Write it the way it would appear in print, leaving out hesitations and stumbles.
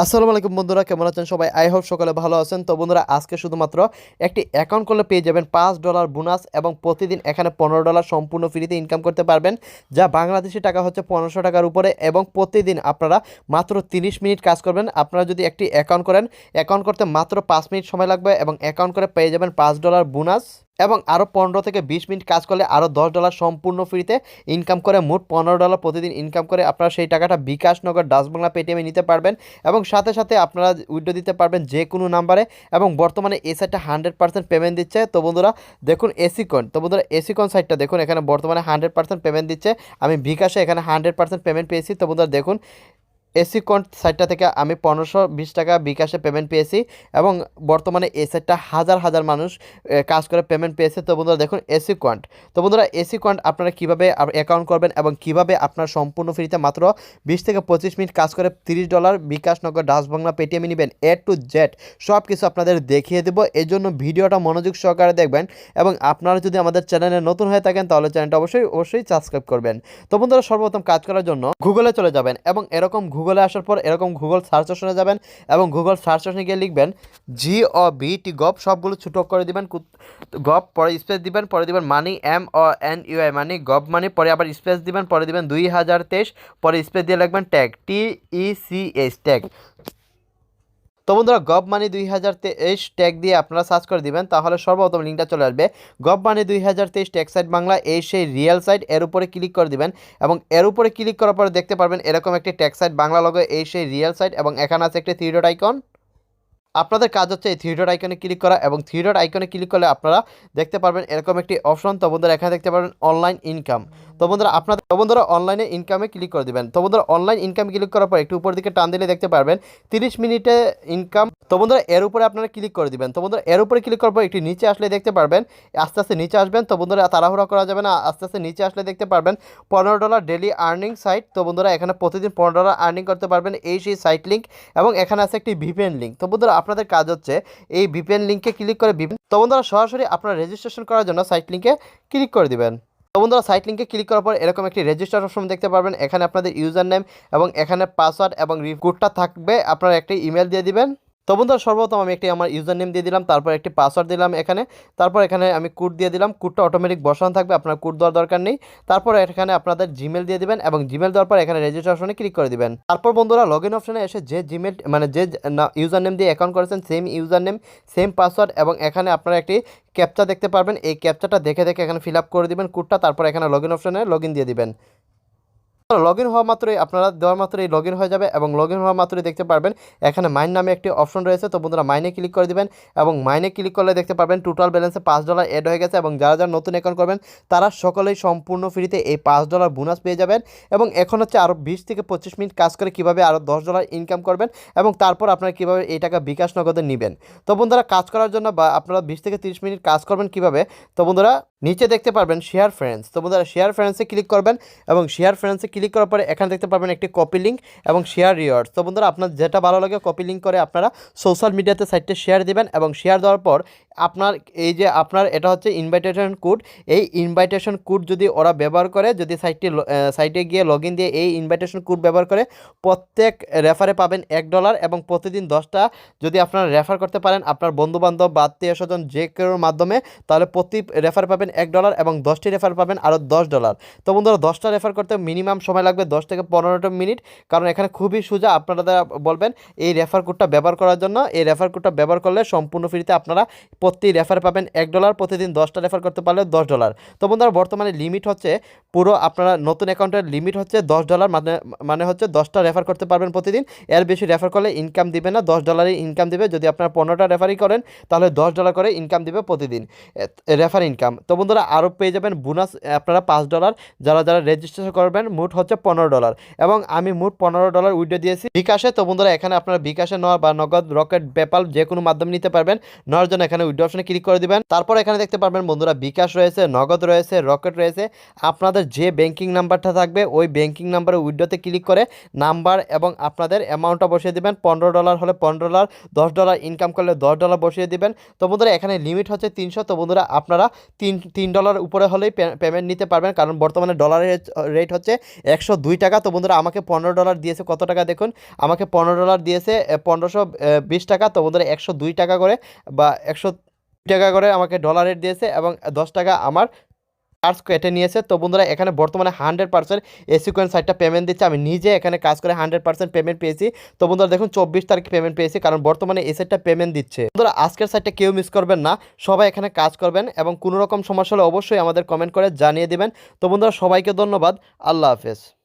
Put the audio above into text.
আসসালামু আলাইকুম বন্ধুরা, কেমন আছেন সবাই? আই হোপ সকালে ভালো আছেন। তো বন্ধুরা, আজকে শুধুমাত্র একটি অ্যাকাউন্ট করলে পেয়ে যাবেন $5 বোনাস এবং প্রতিদিন এখানে $15 সম্পূর্ণ ফ্রিতে ইনকাম করতে পারবেন, যা বাংলাদেশি টাকা হচ্ছে 1500 টাকার উপরে। এবং প্রতিদিন আপনারা মাত্র 30 মিনিট কাজ করবেন। আপনারা যদি একটি অ্যাকাউন্ট করেন, অ্যাকাউন্ট করতে মাত্র 5 মিনিট সময় লাগবে এবং অ্যাকাউন্ট করে পেয়ে যাবেন $5 বোনাস। এবং আরও 15 থেকে 20 মিনিট কাজ করলে আরও $10 সম্পূর্ণ ফ্রিতে ইনকাম করে মোট $15 প্রতিদিন ইনকাম করে আপনারা সেই টাকাটা বিকাশ, নগদ, ডাচ বাংলা, পেটিএমে নিতে পারবেন এবং সাথে সাথে আপনারা উইথড্র দিতে পারবেন যে কোনো নাম্বারে। এবং বর্তমানে এই সাইটটা 100% পেমেন্ট দিচ্ছে। তো বন্ধুরা দেখুন এসিকন, তো বন্ধুরা এসিকন সাইটটা দেখুন, এখানে বর্তমানে 100% পেমেন্ট দিচ্ছে। আমি বিকাশে এখানে 100% পেমেন্ট পেয়েছি। তো বন্ধুরা দেখুন এসি কন্ট সাইটটা থেকে আমি 1520 টাকা বিকাশে পেমেন্ট পেয়েছি এবং বর্তমানে এই সাইটটা হাজার হাজার মানুষ কাজ করে পেমেন্ট পেয়েছে। তো বন্ধুরা দেখুন এসি কন্ট, তো বন্ধুরা এসি কন্ট আপনারা কীভাবে অ্যাকাউন্ট করবেন এবং কিভাবে আপনার সম্পূর্ণ ফ্রিতে মাত্র 20 থেকে 25 মিনিট কাজ করে $30 বিকাশ, নগদ, ডাচ বাংলা, পেটিএমে নেবেন এ টু জেড সব কিছু আপনাদের দেখিয়ে দেবো। এই জন্য ভিডিওটা মনোযোগ সহকারে দেখবেন এবং আপনারা যদি আমাদের চ্যানেলে নতুন হয়ে থাকেন তাহলে চ্যানেলটা অবশ্যই সাবস্ক্রাইব করবেন। তো বন্ধুরা সর্বপ্রথম কাজ করার জন্য গুগলে চলে যাবেন এবং এরকম গুগলে আসার পর এরকম গুগল সার্চ অপশনে যাবেন এবং গুগল সার্চ অপশনে গিয়ে লিখবেন GOVT সবগুলো ছোটো করে দিবেন, গভ পরে স্পেস দিবেন, পরে দিবেন মানি MONEY মানি, গভ মানি, পরে আবার স্পেস দিবেন, পরে দিবেন 2023, পরে স্পেস দিয়ে লিখবেন ট্যাগ TECH ট্যাগ। তো বন্ধুরা গভ মানি 2023 ট্যাগ দিয়ে আপনারা সার্চ করে দিবেন, তাহলে সর্বপ্রথম লিঙ্কটা চলে আসবে গভ মানি 2023 ট্যাগ সাইট বাংলা, এই সেই রিয়েল সাইট। এর উপরে ক্লিক করে দিবেন এবং এর উপরে ক্লিক করার পরে দেখতে পারবেন এরকম একটি ট্যাগ সাইট বাংলা লোগো, এই সেই রিয়েল সাইট এবং এখানে আছে একটি থ্রি ডট আইকন। আপনাদের কাজ হচ্ছে এই থ্রি ডট আইকনে ক্লিক করা এবং থ্রি ডট আইকনে ক্লিক করলে আপনারা দেখতে পারবেন এরকম একটি অপশন। তো বন্ধুরা এখানে দেখতে পারবেন অনলাইন ইনকাম। তো বন্ধুরা অনলাইনে ইনকামে ক্লিক করে দিবেন। তো বন্ধুরা অনলাইন ইনকামে ক্লিক করার পর একটু উপর দিকে টান দিলে দেখতে পারবেন 30 মিনিটে ইনকাম। তো বন্ধুরা এর উপরে আপনারা ক্লিক করে দিবেন। তো বন্ধুরা এর উপরে ক্লিক করার পর একটু নিচে আসলে দেখতে পারবেন, আস্তে আস্তে নিচে আসবেন। তো বন্ধুরা তাড়াহুড়া করা যাবে না, আস্তে আস্তে নিচে আসলে দেখতে পারবেন $15 ডেলি আর্নিং সাইট। তো বন্ধুরা এখানে প্রতিদিন $15 আর্নিং করতে পারবেন, এই সেই সাইট লিঙ্ক এবং এখানে আছে একটি ভিপিএন লিঙ্ক। তো বন্ধুরা আপনাদের কাজ হচ্ছে এই ভিপিএন লিঙ্কে ক্লিক করে তো বন্ধুরা সরাসরি আপনারা রেজিস্ট্রেশন করার জন্য সাইট লিঙ্কে ক্লিক করে দিবেন। তো বন্ধুরা সাইট লিঙ্কে ক্লিক করার পর এরকম একটি রেজিস্টার অপশন দেখতে পারবেন, এখানে আপনাদের ইউজার নেম এবং এখানে পাসওয়ার্ড এবং কোডটা থাকবে, আপনারা একটি ইমেল দিয়ে দিবেন। তো বন্ধুরা সর্বপ্রথম আমি একটি আমার ইউজার নেম দিয়ে দিলাম, তারপর একটি পাসওয়ার্ড দিলাম এখানে, তারপর এখানে আমি কোড দিয়ে দিলাম। কোডটা অটোমেটিক বসানো থাকবে, আপনার কোড দেওয়ার দরকার নেই। তারপর এখানে আপনাদের জিমেল দিয়ে দিবেন এবং জিমেল দেওয়ার পর এখানে রেজিস্ট্রেশনে ক্লিক করে দিবেন। তারপর বন্ধুরা লগ ইন অপশনে এসে যে জিমেল মানে যে ইউজার নেম দিয়ে অ্যাকাউন্ট করেছেন same user name, same password এবং এখানে আপনারা একটি ক্যাপচা দেখতে পারবেন, এই ক্যাপচাটা দেখে দেখে এখানে ফিল আপ করে দিবেন কোডটা। তারপর এখানে লগ ইন অপশনে লগ ইন দিয়ে দিবেন। লগ ইন হওয়া মাত্রই আপনারা দেওয়ার মাত্রই লগ ইন হয়ে যাবে এবং লগ ইন হওয়া মাত্রই দেখতে পারবেন এখানে মাইন নামে একটি অপশন রয়েছে। তো বন্ধুরা মাইনে ক্লিক করে দিবেন এবং মাইনে ক্লিক করলে দেখতে পারবেন টোটাল ব্যালেন্সে $5 অ্যাড হয়ে গেছে এবং যারা যারা নতুন অ্যাকাউন্ট করবেন তারা সকলেই সম্পূর্ণ ফ্রিতে এই $5 বোনাস পেয়ে যাবেন। এবং এখন হচ্ছে আরও 20 থেকে 25 মিনিট কাজ করে কীভাবে আরও $10 ইনকাম করবেন এবং তারপর আপনারা কীভাবে এই টাকা বিকাশ নগদে নেবেন। তো বন্ধুরা কাজ করার জন্য বা আপনারা 20 থেকে 30 মিনিট কাজ করবেন কীভাবে, তো বন্ধুরা নিচে দেখতে পারবেন শেয়ার ফ্রেন্ডস। তো বন্ধুরা শেয়ার ফ্রেন্ডসে ক্লিক করবেন এবং শেয়ার ফ্রেন্ডসে ক্লিক করার পরে এখানে দেখতে পারবেন একটি কপি লিঙ্ক এবং শেয়ার রিওয়ার্ডস। তো বন্ধুরা আপনার যেটা ভালো লাগে কপি লিঙ্ক করে আপনারা সোশ্যাল মিডিয়াতে সাইটে শেয়ার দিবেন এবং শেয়ার দেওয়ার পর আপনার এই যে আপনার এটা হচ্ছে ইনভাইটেশন কোড, এই ইনভাইটেশন কোড যদি ওরা ব্যবহার করে, যদি সাইটে গিয়ে লগ ইন দিয়ে এই ইনভাইটেশন কোড ব্যবহার করে প্রত্যেক রেফারে পাবেন $1 এবং প্রতিদিন 10টা যদি আপনারা রেফার করতে পারেন আপনার বন্ধুবান্ধব বা আত্মীয় স্বজন যে কারোর মাধ্যমে, তাহলে প্রতি রেফার পাবেন $1 এবং 10টি রেফার পাবেন আরও $10। তো বন্ধুরা 10টা রেফার করতে মিনিমাম সময় লাগবে 10 থেকে 15 মিনিট, কারণ এখানে খুবই সোজা। আপনারা বলবেন এই রেফার কোডটা ব্যবহার করার জন্য, এই রেফার কোডটা ব্যবহার করলে সম্পূর্ণ ফ্রিতে আপনারা প্রতি রেফার পাবেন $1, প্রতিদিন 10টা রেফার করতে পারলে $10। তো বন্ধুরা বর্তমানে লিমিট হচ্ছে পুরো আপনারা নতুন অ্যাকাউন্টের লিমিট হচ্ছে $10, মানে হচ্ছে 10টা রেফার করতে পারবেন প্রতিদিন। এর বেশি রেফার করলে ইনকাম দিবে না, $10 ইনকাম দিবে। যদি আপনারা 15টা রেফারই করেন তাহলে $10 করে ইনকাম দিবে প্রতিদিন রেফার ইনকাম। তো বন্ধুরা আরও পেয়ে যাবেন বোনাস আপনারা $5, যারা যারা রেজিস্ট্রেশন করবেন মোট হচ্ছে $15 এবং আমি মোট $15 উইথড্র দিয়েছি বিকাশে। তো বন্ধুরা এখানে আপনারা বিকাশে নেওয়া বা নগদ, রকেট, পেপাল যে কোনো মাধ্যমে নিতে পারবেন। নেওয়ার জন্য এখানে উইথড্র অপশনে ক্লিক করে দিবেন। তারপর এখানে দেখতে পারবেন বন্ধুরা বিকাশ রয়েছে, নগদ রয়েছে, রকেট রয়েছে। আপনাদের যে ব্যাংকিং নাম্বারটা থাকবে ওই ব্যাংকিং নাম্বারে উইথড্রতে ক্লিক করে নাম্বার এবং আপনাদের অ্যামাউন্টটা বসিয়ে দিবেন। $15 হলে $15, $10 ইনকাম করলে $10 বসিয়ে দিবেন। তো বন্ধুরা এখানে লিমিট হচ্ছে 300। তো বন্ধুরা আপনারা $3 উপরে হলেই পেমেন্ট নিতে পারবেন, কারণ বর্তমানে ডলারের রেট হচ্ছে 102 টাকা। তো বন্ধুরা আমাকে $15 দিয়েছে, কত টাকা দেখুন, আমাকে $15 দিয়েছে 1520 টাকা। তো বন্ধুরা 102 টাকা করে বা 102 টাকা করে আমাকে ডলার রেট দিয়েছে এবং 10 টাকা আমার চার্জ কেটে নিয়েছে। তো বন্ধুরা এখানে বর্তমানে 100% সিকোয়েন্স সাইটটা পেমেন্ট দিচ্ছে। আমি নিজে এখানে কাজ করে 100% পেমেন্ট পেয়েছি। তো বন্ধুরা দেখুন 24 তারিখ পেমেন্ট পেয়েছি, কারণ বর্তমানে এই সাইটটা পেমেন্ট দিচ্ছে। বন্ধুরা আজকের সাইটটা কেউ মিস করবেন না, সবাই এখানে কাজ করবেন এবং কোনো রকম সমস্যা হলে অবশ্যই আমাদের কমেন্ট করে জানিয়ে দিবেন। তো বন্ধুরা সবাইকে ধন্যবাদ, আল্লাহ হাফেজ।